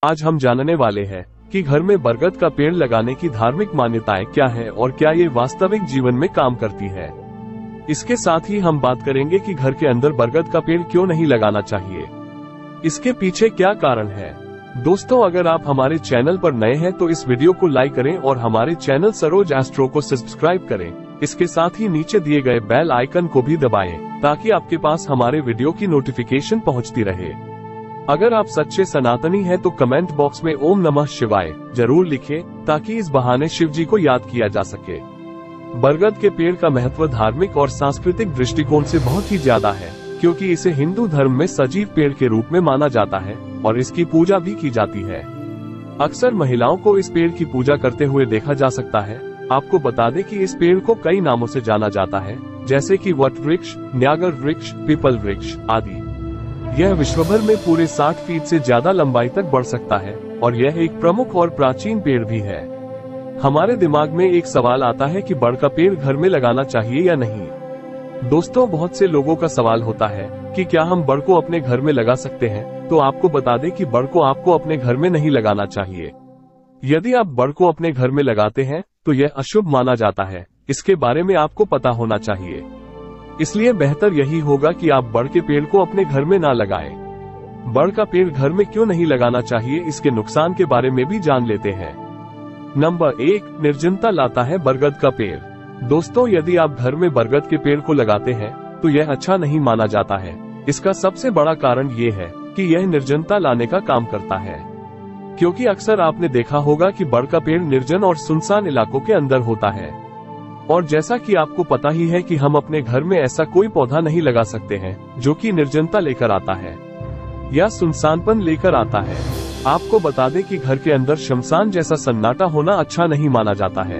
आज हम जानने वाले हैं कि घर में बरगद का पेड़ लगाने की धार्मिक मान्यताएं क्या है और क्या ये वास्तविक जीवन में काम करती है। इसके साथ ही हम बात करेंगे कि घर के अंदर बरगद का पेड़ क्यों नहीं लगाना चाहिए, इसके पीछे क्या कारण है। दोस्तों, अगर आप हमारे चैनल पर नए हैं तो इस वीडियो को लाइक करें और हमारे चैनल सरोज एस्ट्रो को सब्सक्राइब करें। इसके साथ ही नीचे दिए गए बेल आइकन को भी दबाएं ताकि आपके पास हमारे वीडियो की नोटिफिकेशन पहुंचती रहे। अगर आप सच्चे सनातनी हैं तो कमेंट बॉक्स में ओम नमः शिवाय जरूर लिखें ताकि इस बहाने शिव जी को याद किया जा सके। बरगद के पेड़ का महत्व धार्मिक और सांस्कृतिक दृष्टिकोण से बहुत ही ज्यादा है, क्योंकि इसे हिंदू धर्म में सजीव पेड़ के रूप में माना जाता है और इसकी पूजा भी की जाती है। अक्सर महिलाओं को इस पेड़ की पूजा करते हुए देखा जा सकता है। आपको बता दें कि इस पेड़ को कई नामों से जाना जाता है, जैसे कि वट वृक्ष, न्यागर वृक्ष, पीपल वृक्ष आदि। यह विश्वभर में पूरे 60 फीट से ज्यादा लंबाई तक बढ़ सकता है और यह एक प्रमुख और प्राचीन पेड़ भी है। हमारे दिमाग में एक सवाल आता है कि बड़ का पेड़ घर में लगाना चाहिए या नहीं। दोस्तों, बहुत से लोगों का सवाल होता है कि क्या हम बड़ को अपने घर में लगा सकते हैं। तो आपको बता दें कि बड़ को आपको अपने घर में नहीं लगाना चाहिए। यदि आप बड़ को अपने घर में लगाते हैं तो यह अशुभ माना जाता है। इसके बारे में आपको पता होना चाहिए, इसलिए बेहतर यही होगा कि आप बड़ के पेड़ को अपने घर में ना लगाएं। बड़ का पेड़ घर में क्यों नहीं लगाना चाहिए, इसके नुकसान के बारे में भी जान लेते हैं। नंबर 1, निर्जनता लाता है बरगद का पेड़। दोस्तों, यदि आप घर में बरगद के पेड़ को लगाते हैं तो यह अच्छा नहीं माना जाता है। इसका सबसे बड़ा कारण ये है कि यह निर्जनता लाने का काम करता है, क्योंकि अक्सर आपने देखा होगा कि बड़ का पेड़ निर्जन और सुनसान इलाकों के अंदर होता है। और जैसा कि आपको पता ही है कि हम अपने घर में ऐसा कोई पौधा नहीं लगा सकते हैं जो कि निर्जनता लेकर आता है या सुनसानपन लेकर आता है। आपको बता दें कि घर के अंदर शमशान जैसा सन्नाटा होना अच्छा नहीं माना जाता है।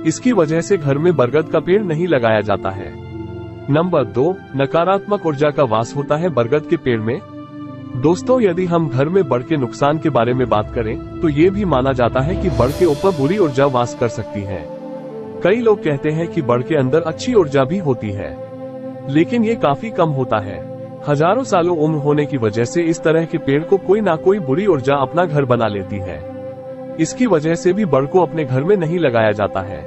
इसकी वजह से घर में बरगद का पेड़ नहीं लगाया जाता है। नंबर 2, नकारात्मक ऊर्जा का वास होता है बरगद के पेड़ में। दोस्तों, यदि हम घर में बड़ के नुकसान के बारे में बात करें तो ये भी माना जाता है कि बड़ के ऊपर बुरी ऊर्जा वास कर सकती है। कई लोग कहते हैं कि बड़ के अंदर अच्छी ऊर्जा भी होती है, लेकिन ये काफी कम होता है। हजारों सालों उम्र होने की वजह से इस तरह के पेड़ को कोई ना कोई बुरी ऊर्जा अपना घर बना लेती है। इसकी वजह से भी बड़ को अपने घर में नहीं लगाया जाता है।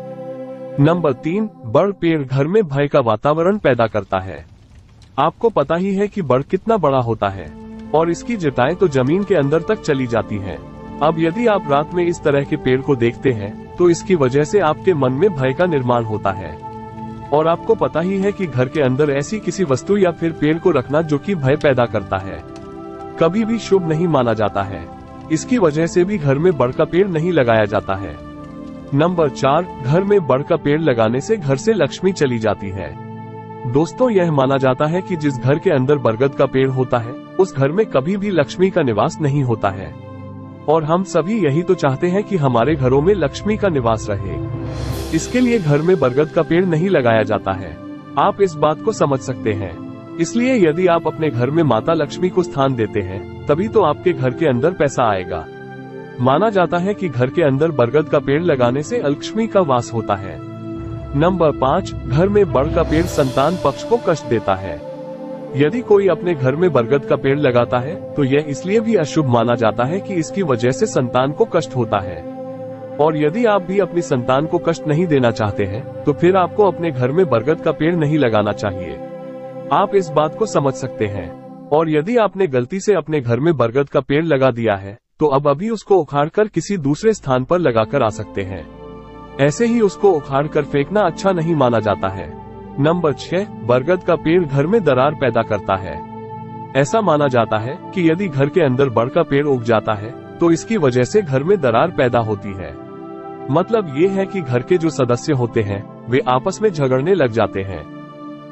नंबर 3, बड़ पेड़ घर में भय का वातावरण पैदा करता है। आपको पता ही है कि बड़ कितना बड़ा होता है और इसकी जटाएं तो जमीन के अंदर तक चली जाती हैं। अब यदि आप रात में इस तरह के पेड़ को देखते हैं तो इसकी वजह से आपके मन में भय का निर्माण होता है। और आपको पता ही है कि घर के अंदर ऐसी किसी वस्तु या फिर पेड़ को रखना जो कि भय पैदा करता है कभी भी शुभ नहीं माना जाता है। इसकी वजह से भी घर में बड़ का पेड़ नहीं लगाया जाता है। नंबर 4, घर में बड़ का पेड़ लगाने से घर से लक्ष्मी चली जाती है। दोस्तों, यह माना जाता है कि जिस घर के अंदर बरगद का पेड़ होता है उस घर में कभी भी लक्ष्मी का निवास नहीं होता है। और हम सभी यही तो चाहते हैं कि हमारे घरों में लक्ष्मी का निवास रहे। इसके लिए घर में बरगद का पेड़ नहीं लगाया जाता है। आप इस बात को समझ सकते हैं। इसलिए यदि आप अपने घर में माता लक्ष्मी को स्थान देते हैं तभी तो आपके घर के अंदर पैसा आएगा। माना जाता है कि घर के अंदर बरगद का पेड़ लगाने से लक्ष्मी का वास होता है। नंबर 5, घर में बड़ का पेड़ संतान पक्ष को कष्ट देता है। यदि कोई अपने घर में बरगद का पेड़ लगाता है तो यह इसलिए भी अशुभ माना जाता है कि इसकी वजह से संतान को कष्ट होता है। और यदि आप भी अपनी संतान को कष्ट नहीं देना चाहते हैं तो फिर आपको अपने घर में बरगद का पेड़ नहीं लगाना चाहिए। आप इस बात को समझ सकते हैं। और यदि आपने गलती से अपने घर में बरगद का पेड़ लगा दिया है तो अब अभी उसको उखाड़कर किसी दूसरे स्थान पर लगाकर आ सकते हैं। ऐसे ही उसको उखाड़कर फेंकना अच्छा नहीं माना जाता है। नंबर 6, बरगद का पेड़ घर में दरार पैदा करता है। ऐसा माना जाता है कि यदि घर के अंदर बड़ का पेड़ उग जाता है तो इसकी वजह से घर में दरार पैदा होती है। मतलब ये है कि घर के जो सदस्य होते हैं वे आपस में झगड़ने लग जाते हैं।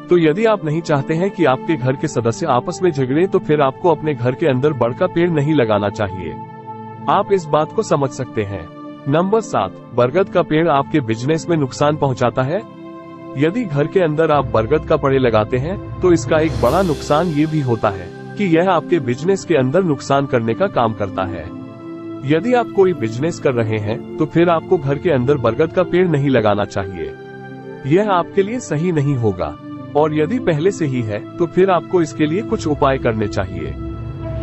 तो यदि आप नहीं चाहते हैं कि आपके घर के सदस्य आपस में झगड़े तो फिर आपको अपने घर के अंदर बड़ का पेड़ नहीं लगाना चाहिए। आप इस बात को समझ सकते हैं। नंबर 7, बरगद का पेड़ आपके बिजनेस में नुकसान पहुंचाता है। यदि घर के अंदर आप बरगद का पेड़ लगाते हैं तो इसका एक बड़ा नुकसान ये भी होता है कि यह आपके बिजनेस के अंदर नुकसान करने का काम करता है। यदि आप कोई बिजनेस कर रहे हैं तो फिर आपको घर के अंदर बरगद का पेड़ नहीं लगाना चाहिए। यह आपके लिए सही नहीं होगा। और यदि पहले से ही है तो फिर आपको इसके लिए कुछ उपाय करने चाहिए।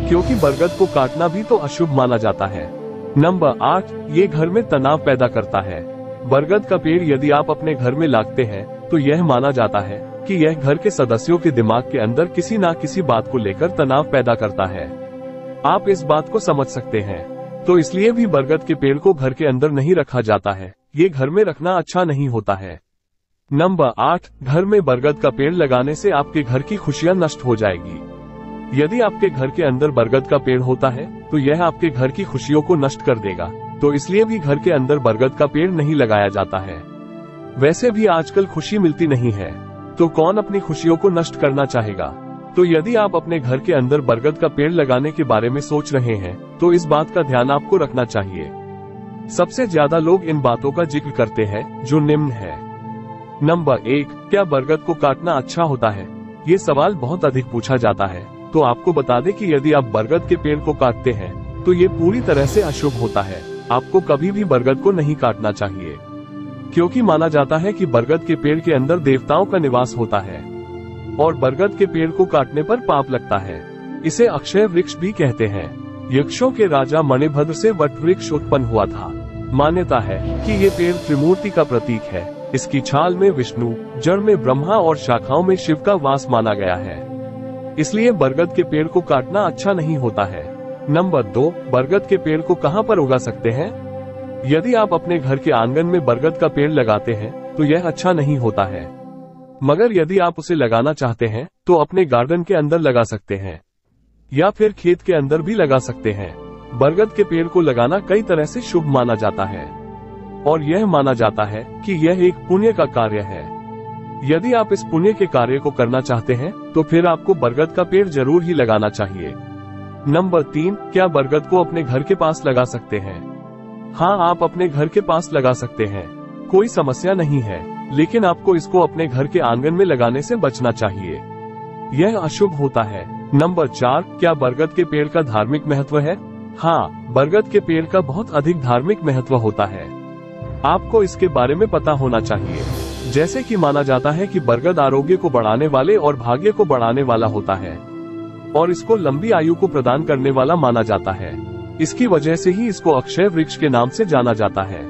क्योंकि बरगद को काटना भी तो अशुभ माना जाता है। नंबर 8, ये घर में तनाव पैदा करता है। बरगद का पेड़ यदि आप अपने घर में लगाते हैं तो यह माना जाता है कि यह घर के सदस्यों के दिमाग के अंदर किसी ना किसी बात को लेकर तनाव पैदा करता है। आप इस बात को समझ सकते हैं, तो इसलिए भी बरगद के पेड़ को घर के अंदर नहीं रखा जाता है। ये घर में रखना अच्छा नहीं होता है। नंबर 8, घर में बरगद का पेड़ लगाने से आपके घर की खुशियां नष्ट हो जाएगी। यदि आपके घर के अंदर बरगद का पेड़ होता है तो यह आपके घर की खुशियों को नष्ट कर देगा, तो इसलिए भी घर के अंदर बरगद का पेड़ नहीं लगाया जाता है। वैसे भी आजकल खुशी मिलती नहीं है, तो कौन अपनी खुशियों को नष्ट करना चाहेगा। तो यदि आप अपने घर के अंदर बरगद का पेड़ लगाने के बारे में सोच रहे हैं तो इस बात का ध्यान आपको रखना चाहिए। सबसे ज्यादा लोग इन बातों का जिक्र करते हैं जो निम्न है। नंबर 1, क्या बरगद को काटना अच्छा होता है? ये सवाल बहुत अधिक पूछा जाता है, तो आपको बता दें कि यदि आप बरगद के पेड़ को काटते हैं तो ये पूरी तरह से अशुभ होता है। आपको कभी भी बरगद को नहीं काटना चाहिए, क्योंकि माना जाता है कि बरगद के पेड़ के अंदर देवताओं का निवास होता है और बरगद के पेड़ को काटने पर पाप लगता है। इसे अक्षय वृक्ष भी कहते हैं। यक्षों के राजा मणिभद्र से वट वृक्ष उत्पन्न हुआ था। मान्यता है कि ये पेड़ त्रिमूर्ति का प्रतीक है। इसकी छाल में विष्णु, जड़ में ब्रह्मा और शाखाओं में शिव का वास माना गया है। इसलिए बरगद के पेड़ को काटना अच्छा नहीं होता है। नंबर 2, बरगद के पेड़ को कहां पर उगा सकते हैं? यदि आप अपने घर के आंगन में बरगद का पेड़ लगाते हैं तो यह अच्छा नहीं होता है, मगर यदि आप उसे लगाना चाहते हैं तो अपने गार्डन के अंदर लगा सकते हैं या फिर खेत के अंदर भी लगा सकते हैं। बरगद के पेड़ को लगाना कई तरह से शुभ माना जाता है और यह माना जाता है कि यह एक पुण्य का कार्य है। यदि आप इस पुण्य के कार्य को करना चाहते हैं तो फिर आपको बरगद का पेड़ जरूर ही लगाना चाहिए। नंबर 3, क्या बरगद को अपने घर के पास लगा सकते हैं? हाँ, आप अपने घर के पास लगा सकते हैं, कोई समस्या नहीं है, लेकिन आपको इसको अपने घर के आंगन में लगाने से बचना चाहिए। यह अशुभ होता है। नंबर 4, क्या बरगद के पेड़ का धार्मिक महत्व है? हाँ, बरगद के पेड़ का बहुत अधिक धार्मिक महत्व होता है। आपको इसके बारे में पता होना चाहिए। जैसे कि माना जाता है कि बरगद आरोग्य को बढ़ाने वाले और भाग्य को बढ़ाने वाला होता है और इसको लंबी आयु को प्रदान करने वाला माना जाता है। इसकी वजह से ही इसको अक्षय वृक्ष के नाम से जाना जाता है।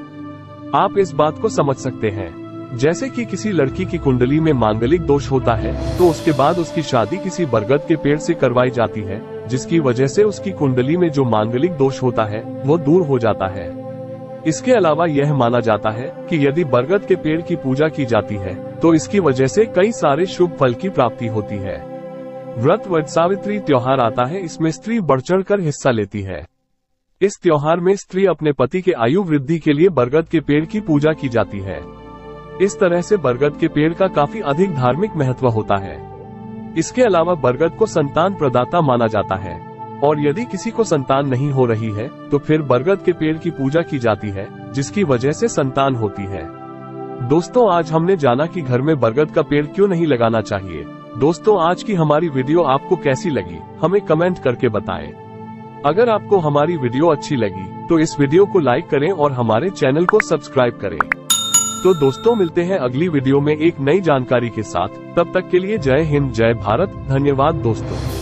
आप इस बात को समझ सकते हैं। जैसे कि किसी लड़की की कुंडली में मांगलिक दोष होता है तो उसके बाद उसकी शादी किसी बरगद के पेड़ से करवाई जाती है, जिसकी वजह से उसकी कुंडली में जो मांगलिक दोष होता है वो दूर हो जाता है। इसके अलावा यह माना जाता है कि यदि बरगद के पेड़ की पूजा की जाती है तो इसकी वजह से कई सारे शुभ फल की प्राप्ति होती है। व्रत वट सावित्री त्योहार आता है, इसमें स्त्री बढ़ चढ़ कर हिस्सा लेती है। इस त्योहार में स्त्री अपने पति के आयु वृद्धि के लिए बरगद के पेड़ की पूजा की जाती है। इस तरह से बरगद के पेड़ का काफी अधिक धार्मिक महत्व होता है। इसके अलावा बरगद को संतान प्रदाता माना जाता है और यदि किसी को संतान नहीं हो रही है तो फिर बरगद के पेड़ की पूजा की जाती है, जिसकी वजह से संतान होती है। दोस्तों, आज हमने जाना कि घर में बरगद का पेड़ क्यों नहीं लगाना चाहिए। दोस्तों, आज की हमारी वीडियो आपको कैसी लगी हमें कमेंट करके बताएं। अगर आपको हमारी वीडियो अच्छी लगी तो इस वीडियो को लाइक करें और हमारे चैनल को सब्सक्राइब करें। तो दोस्तों, मिलते हैं अगली वीडियो में एक नई जानकारी के साथ। तब तक के लिए जय हिंद, जय भारत। धन्यवाद दोस्तों।